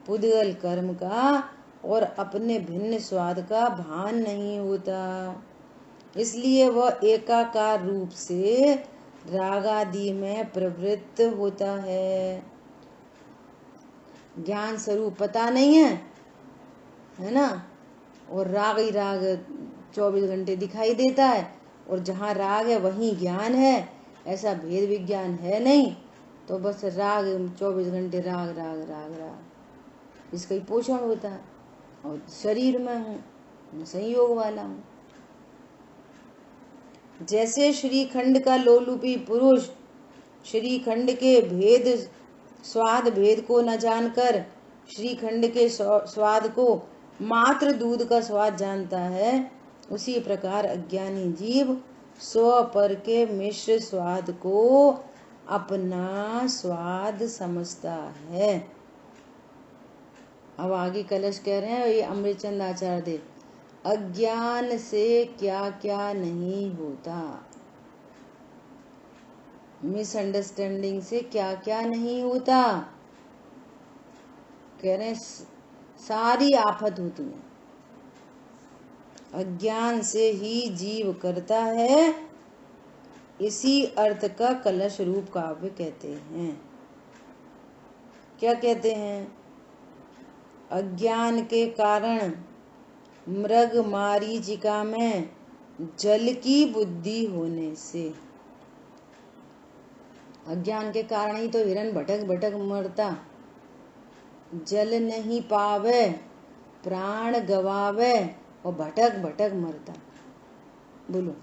पुद्गल कर्म का और अपने भिन्न स्वाद का भान नहीं होता, इसलिए वह एकाकार रूप से रागादि में प्रवृत्त होता है। ज्ञान स्वरूप पता नहीं है ना, और राग ही राग 24 घंटे दिखाई देता है, और जहाँ राग है वहीं ज्ञान है, ऐसा भेद विज्ञान है नहीं। तो बस राग 24 घंटे राग राग राग राग, इसका ही पोषण होता है। और शरीर में हूँ, संयोग वाला हूँ। जैसे श्रीखंड का लोलुपी पुरुष श्रीखंड के भेद स्वाद भेद को न जानकर श्रीखंड के स्वाद को मात्र दूध का स्वाद जानता है, उसी प्रकार अज्ञानी जीव स्व पर के मिश्र स्वाद को अपना स्वाद समझता है। अब आगे कलश कह रहे हैं, ये अमृतचंद आचार्य देव, अज्ञान से क्या क्या नहीं होता, मिसअंडरस्टैंडिंग से क्या क्या नहीं होता। कह रहे हैं सारी आफत होती है। अज्ञान से ही जीव करता है, इसी अर्थ का कलश रूप काव्य कहते हैं। क्या कहते हैं? अज्ञान के कारण मृग मारीचिका में जल की बुद्धि होने से, अज्ञान के कारण ही तो हिरण भटक भटक मरता, जल नहीं पावे, प्राण गवावे और भटक भटक मरता। बोलो,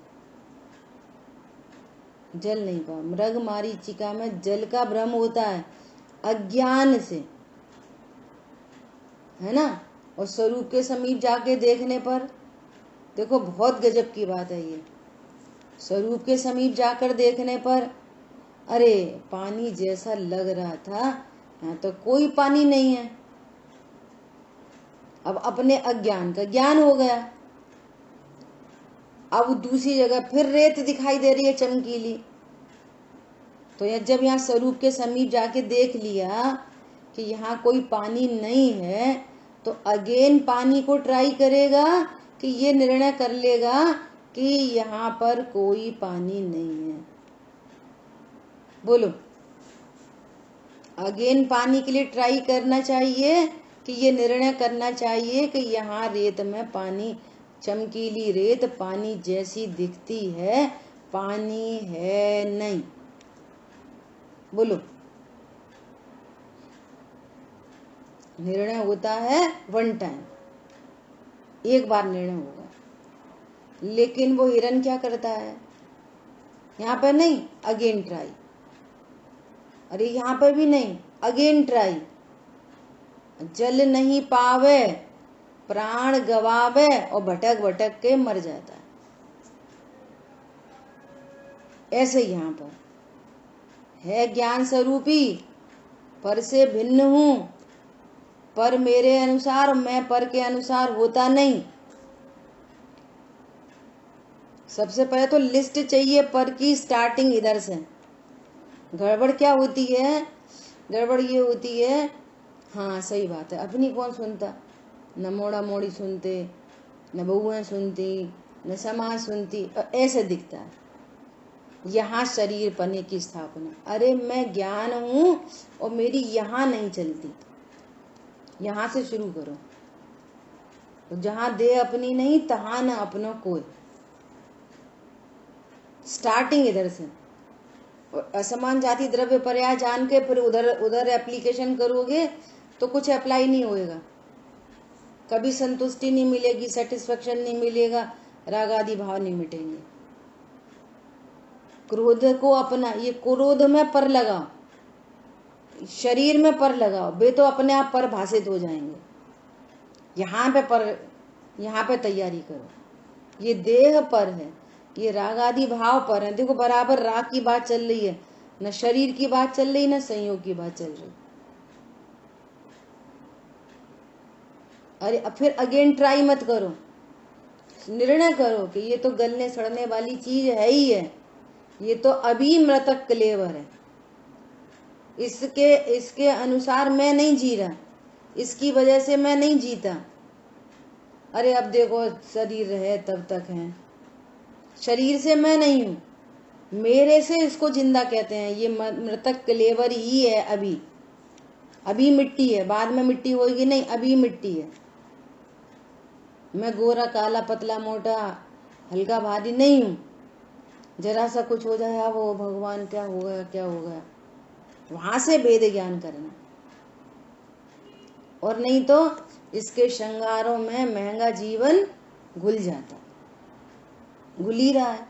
जल नहीं पावे। मृग मारीचिका में जल का भ्रम होता है अज्ञान से, है ना। और स्वरूप के समीप जाके देखने पर, देखो बहुत गजब की बात है ये, स्वरूप के समीप जाकर देखने पर अरे पानी जैसा लग रहा था, यहाँ तो कोई पानी नहीं है। अब अपने अज्ञान का ज्ञान हो गया। अब दूसरी जगह फिर रेत दिखाई दे रही है चमकीली, तो जब यहाँ स्वरूप के समीप जाके देख लिया कि यहाँ कोई पानी नहीं है, तो अगेन पानी को ट्राई करेगा कि ये निर्णय कर लेगा कि यहाँ पर कोई पानी नहीं है। बोलो, अगेन पानी के लिए ट्राई करना चाहिए कि ये निर्णय करना चाहिए कि यहाँ रेत में पानी, चमकीली रेत पानी जैसी दिखती है, पानी है नहीं। बोलो, निर्णय होता है वन टाइम, एक बार निर्णय होगा। लेकिन वो हिरण क्या करता है? यहाँ पर नहीं, अगेन ट्राई। अरे यहाँ पर भी नहीं, अगेन ट्राई। जल नहीं पावे, प्राण गवावे और भटक भटक के मर जाता है। ऐसे यहाँ पर है ज्ञान स्वरूपी, पर से भिन्न हूं, पर मेरे अनुसार, मैं पर के अनुसार होता नहीं। सबसे पहले तो लिस्ट चाहिए पर की, स्टार्टिंग इधर से। गड़बड़ क्या होती है? गड़बड़ ये होती है, हाँ सही बात है, अपनी कौन सुनता, न मोड़ा मोड़ी सुनते, न बहुएं सुनती, न समाज सुनती, ऐसे दिखता है। यहाँ शरीर पने की स्थापना, अरे मैं ज्ञान हूं और मेरी यहाँ नहीं चलती, यहाँ से शुरू करो। तो जहां दे अपनी नहीं, तहां न अपनो कोई, स्टार्टिंग इधर से। और असमान जाति द्रव्य पर्याय जान के फिर उधर उधर एप्लीकेशन करोगे तो कुछ अप्लाई नहीं होएगा, कभी संतुष्टि नहीं मिलेगी, सेटिस्फेक्शन नहीं मिलेगा, राग आदि भाव नहीं मिटेंगे। क्रोध को अपना, ये क्रोध में पर लगाओ, शरीर में पर लगाओ, वे तो अपने आप पर भाषित हो जाएंगे। यहाँ पे पर, यहाँ पे तैयारी करो, ये देह पर है, ये राग आदि भाव पर है। देखो बराबर राग की बात चल रही है, न शरीर की बात चल रही, न संयोग की बात चल रही। अरे अब फिर अगेन ट्राई मत करो, निर्णय करो कि ये तो गलने सड़ने वाली चीज है ही है, ये तो अभी मृतक क्लेवर है, इसके अनुसार मैं नहीं जी रहा, इसकी वजह से मैं नहीं जीता। अरे अब देखो शरीर है तब तक है, शरीर से मैं नहीं हूं, मेरे से इसको जिंदा कहते हैं। ये मृतक क्लेवर ही है, अभी मिट्टी है, बाद में मिट्टी होगी नहीं, अभी मिट्टी है। मैं गोरा काला पतला मोटा हल्का भारी नहीं हूं, जरा सा कुछ हो जाए वो भगवान क्या हो गया क्या हो गया, वहां से वेद ज्ञान करना। और नहीं तो इसके श्रृंगारों में महंगा जीवन घुल जाता, घुल ही रहा है।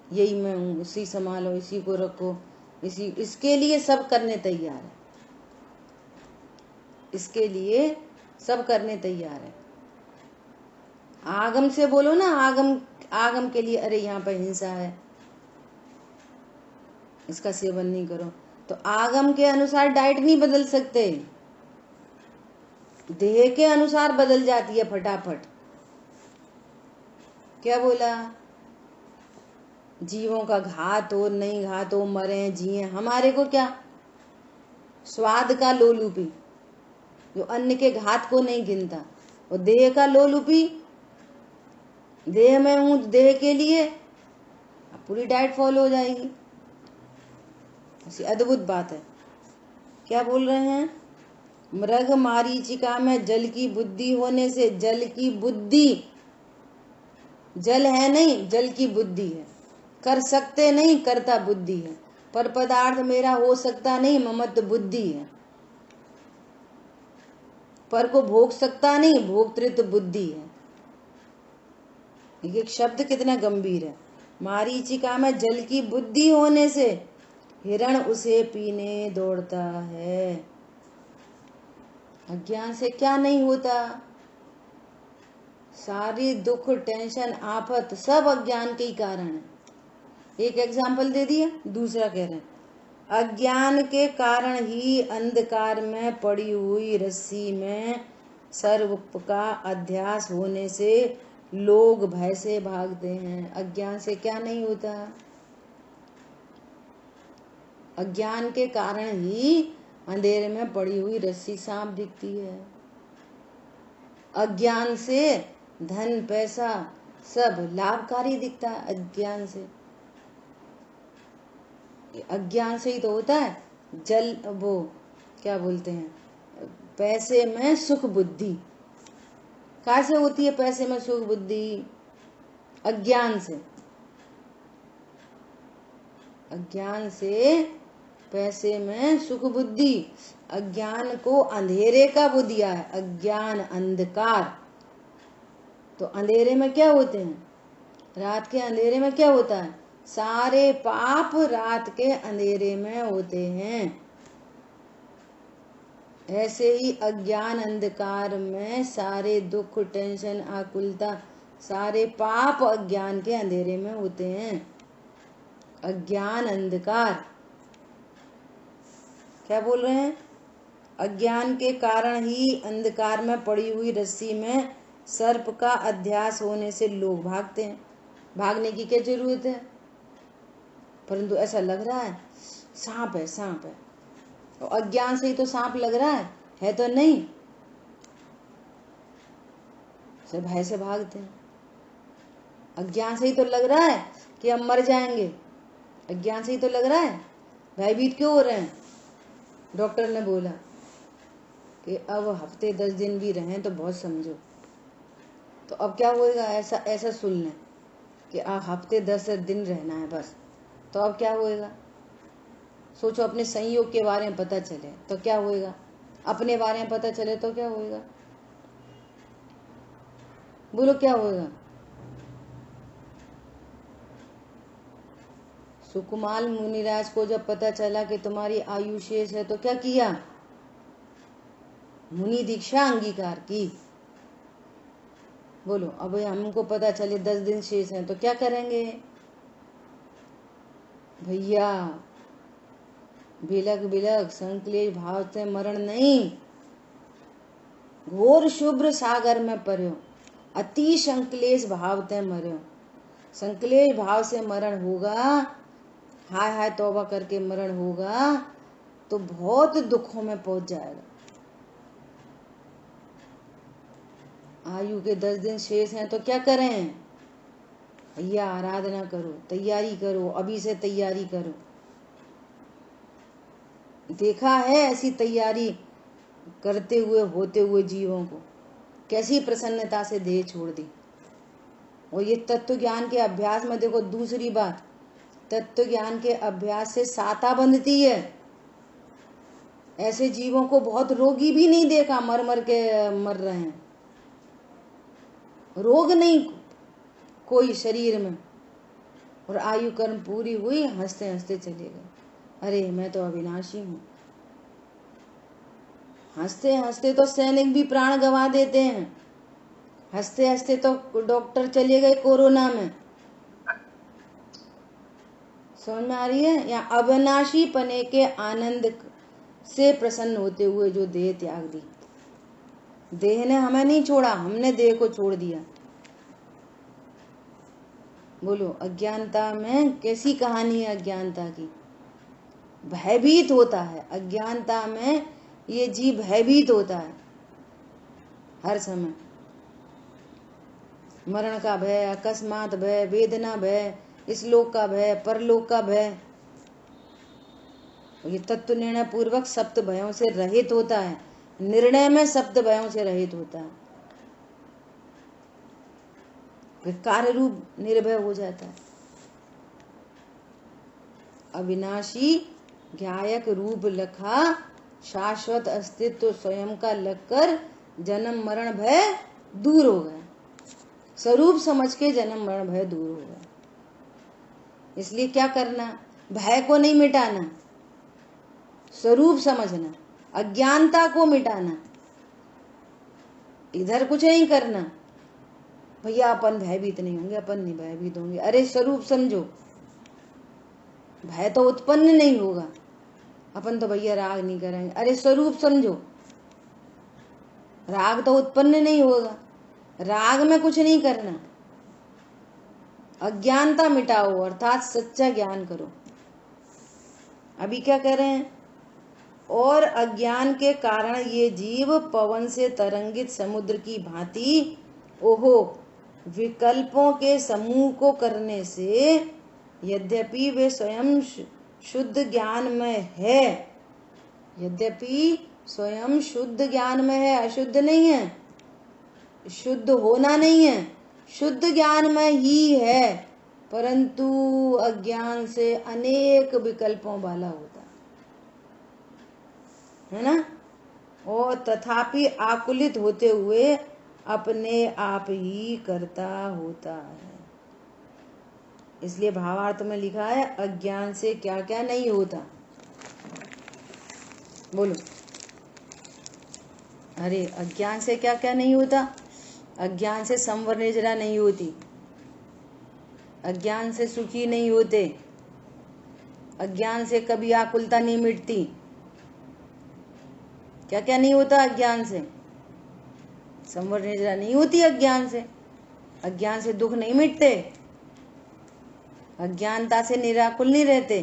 यही मैं हूं, इसी संभालो, इसी को रखो, इसके लिए सब करने तैयार है, इसके लिए सब करने तैयार है। आगम से बोलो ना, आगम के लिए, अरे यहाँ पर हिंसा है, इसका सेवन नहीं करो, तो आगम के अनुसार डाइट नहीं बदल सकते, देह के अनुसार बदल जाती है फटाफट। क्या बोला? जीवों का घात हो नहीं घात हो, मरे जिए, हमारे को क्या, स्वाद का लोलुपी, जो अन्न के घात को नहीं गिनता, और देह का लोलुपी, देह में हूं देह के लिए, पूरी डाइट फॉलो हो जाएगी। ऐसी अद्भुत बात है। क्या बोल रहे हैं? मृग मारीचिका में जल की बुद्धि होने से, जल की बुद्धि, जल है नहीं, जल की बुद्धि है। कर सकते नहीं, करता बुद्धि है। पर पदार्थ मेरा हो सकता नहीं, ममत्व बुद्धि है। पर को भोग सकता नहीं, भोक्तृत्व बुद्धि है। एक शब्द कितना गंभीर है। मारीचिका में जल की बुद्धि होने से हिरण उसे पीने दौड़ता है। अज्ञान से क्या नहीं होता? सारी दुख, टेंशन, आफत सब अज्ञान के ही कारण है। एक एग्जाम्पल दे दिया, दूसरा कह रहे हैं अज्ञान के कारण ही अंधकार में पड़ी हुई रस्सी में सर्प का अध्यास होने से लोग भय से भागते हैं। अज्ञान से क्या नहीं होता? अज्ञान के कारण ही अंधेरे में पड़ी हुई रस्सी सांप दिखती है। अज्ञान से धन, पैसा सब लाभकारी दिखता है। अज्ञान से, अज्ञान से ही तो होता है जल, वो क्या बोलते हैं, पैसे में सुख बुद्धि। कैसे होती है पैसे में सुख बुद्धि? अज्ञान से। अज्ञान से पैसे में सुख बुद्धि। अज्ञान को अंधेरे का वो दिया है, अज्ञान, अंधकार। तो अंधेरे में क्या होते हैं? रात के अंधेरे में क्या होता है? सारे पाप रात के अंधेरे में होते हैं। ऐसे ही अज्ञान, अंधकार में सारे दुख, टेंशन, आकुलता, सारे पाप अज्ञान के अंधेरे में होते हैं। अज्ञान, अंधकार। क्या बोल रहे हैं? अज्ञान के कारण ही अंधकार में पड़ी हुई रस्सी में सर्प का अध्यास होने से लोग भागते हैं। भागने की क्या जरूरत है? परंतु ऐसा लग रहा है सांप है, सांप है। और अज्ञान से ही तो सांप लग रहा है तो नहीं। सब भय से भागते हैं। अज्ञान से ही तो लग रहा है कि हम मर जाएंगे। अज्ञान से ही तो लग रहा है। भयभीत क्यों हो रहे हैं? डॉक्टर ने बोला कि अब हफ्ते 10 दिन भी रहें तो बहुत समझो। तो अब क्या होएगा? ऐसा सुन लें कि हफ्ते 10 दिन रहना है बस। तो अब क्या होएगा? सोचो, अपने संयोग के बारे में पता चले तो क्या होएगा? अपने बारे में पता चले तो क्या होएगा? बोलो क्या होएगा? सुकुमाल मुनिराज को जब पता चला कि तुम्हारी आयु शेष है तो क्या किया? मुनि दीक्षा अंगीकार की। बोलो, अब हमको पता चले 10 दिन शेष हैं तो क्या करेंगे? भैया, बिलक बिलक संक्लेश भाव से मरण नहीं, घोर शुभ्र सागर में पर्यो, अति संक्लेश भाव से मर्यो। संक्लेश भाव से मरण होगा, हाय हाय तौबा करके मरण होगा तो बहुत दुखों में पहुंच जाएगा। आयु के 10 दिन शेष हैं तो क्या करें? भैया आराधना करो, तैयारी करो, अभी से तैयारी करो। देखा है ऐसी तैयारी करते हुए, होते हुए जीवों को कैसी प्रसन्नता से देह छोड़ दी। और ये तत्व ज्ञान के अभ्यास में देखो, दूसरी बात, तत्व ज्ञान के अभ्यास से साता बंधती है। ऐसे जीवों को बहुत रोगी भी नहीं देखा, मर मर के मर रहे हैं। रोग नहीं कोई शरीर में, और आयु कर्म पूरी हुई, हंसते हंसते चले गए। अरे मैं तो अविनाशी हूं। हंसते हंसते तो सैनिक भी प्राण गंवा देते हैं। हंसते हंसते तो डॉक्टर चले गए कोरोना में। समझ में आ रही है? या अविनाशी पने के आनंद से प्रसन्न होते हुए जो देह त्याग दी। देह ने हमें नहीं छोड़ा, हमने देह को छोड़ दिया। बोलो, अज्ञानता में कैसी कहानी है? अज्ञानता की भयभीत होता है। अज्ञानता में ये जीव भयभीत होता है। हर समय। मरण का भय, अकस्मात भय, वेदना भय, इस लोक का भय, परलोक का भय। ये तत्व निर्णय पूर्वक सप्त भयों से रहित होता है। निर्णय में सप्त भयों से रहित होता है, फिर कार्य रूप निर्भय हो जाता है। अविनाशी ज्ञायक रूप लखा, शाश्वत अस्तित्व स्वयं का लगकर जन्म मरण भय दूर हो गया। स्वरूप समझ के जन्म मरण भय दूर हो गया। इसलिए क्या करना? भय को नहीं मिटाना, स्वरूप समझना, अज्ञानता को मिटाना। इधर कुछ नहीं करना, भैया अपन भयभीत नहीं होंगे, अपन नहीं भयभीत होंगे। अरे स्वरूप समझो, भय तो उत्पन्न नहीं होगा, अपन तो भैया राग नहीं करेंगे। अरे स्वरूप समझो, राग तो उत्पन्न नहीं होगा, राग में कुछ नहीं करना। अज्ञानता मिटाओ अर्थात सच्चा ज्ञान करो। अभी क्या कह रहे हैं? और अज्ञान के कारण ये जीव पवन से तरंगित समुद्र की भांति ओहो विकल्पों के समूह को करने से यद्यपि वे स्वयं शुद्ध ज्ञान में है, यद्यपि स्वयं शुद्ध ज्ञान में है, अशुद्ध नहीं है, शुद्ध होना नहीं है, शुद्ध ज्ञान में ही है, परंतु अज्ञान से अनेक विकल्पों वाला होता है ना। और तथापि आकुलित होते हुए अपने आप ही करता होता है। इसलिए भावार्थ में लिखा है अज्ञान से क्या क्या नहीं होता। बोलो, अरे अज्ञान से क्या क्या नहीं होता? अज्ञान से संवर निजरा नहीं होती, अज्ञान से सुखी नहीं होते, अज्ञान से कभी आकुलता नहीं मिटती। क्या क्या नहीं होता अज्ञान से? संवर निजरा नहीं होती अज्ञान से, अज्ञान से दुख नहीं मिटते, अज्ञानता से निराकुल नहीं रहते।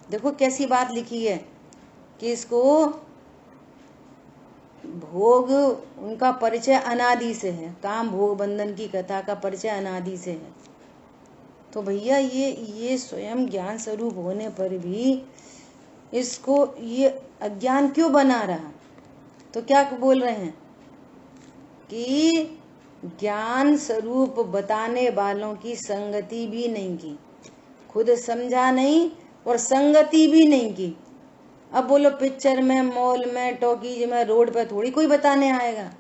देखो कैसी बात लिखी है कि इसको भोग उनका परिचय अनादि से है, काम भोग बंधन की कथा का परिचय अनादि से है। तो भैया ये स्वयं ज्ञान स्वरूप होने पर भी इसको ये अज्ञान क्यों बना रहा? तो क्या बोल रहे हैं कि ज्ञान स्वरूप बताने वालों की संगति भी नहीं की, खुद समझा नहीं और संगति भी नहीं की। अब बोलो पिक्चर में, मॉल में, टॉकीज में, रोड पे थोड़ी कोई बताने आएगा।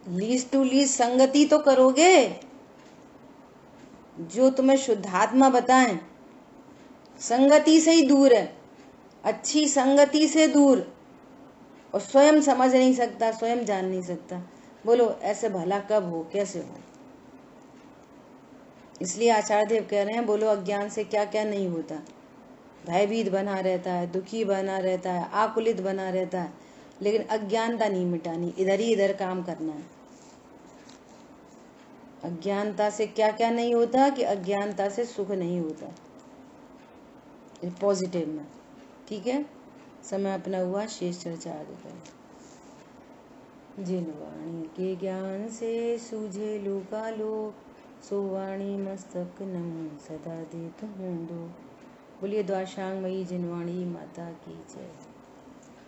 लीस्ट टू लीस्ट संगति तो करोगे, जो तुम्हें शुद्धात्मा बताएं। संगति से ही दूर है, अच्छी संगति से दूर, और स्वयं समझ नहीं सकता, स्वयं जान नहीं सकता। बोलो ऐसे भला कब हो, कैसे हो? इसलिए आचार्य देव कह रहे हैं बोलो अज्ञान से क्या क्या नहीं होता। भयभीत बना रहता है, दुखी बना रहता है, आकुलित बना रहता है, लेकिन अज्ञानता नहीं मिटानी, इधर ही इधर काम करना है। अज्ञानता से क्या क्या नहीं होता कि अज्ञानता से सुख नहीं होता, पॉजिटिव में। ठीक है, समय अपना हुआ, शेष चर्चा आगे करें। जिन वाणी के ज्ञान से सूझे लोकालोक, सो वाणी मस्तक नम सदा देत हूँ दो। बोलिए द्वाशांगमयी जिनवाणी माता की जय।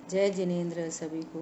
जय जिनेन्द्र सभी को।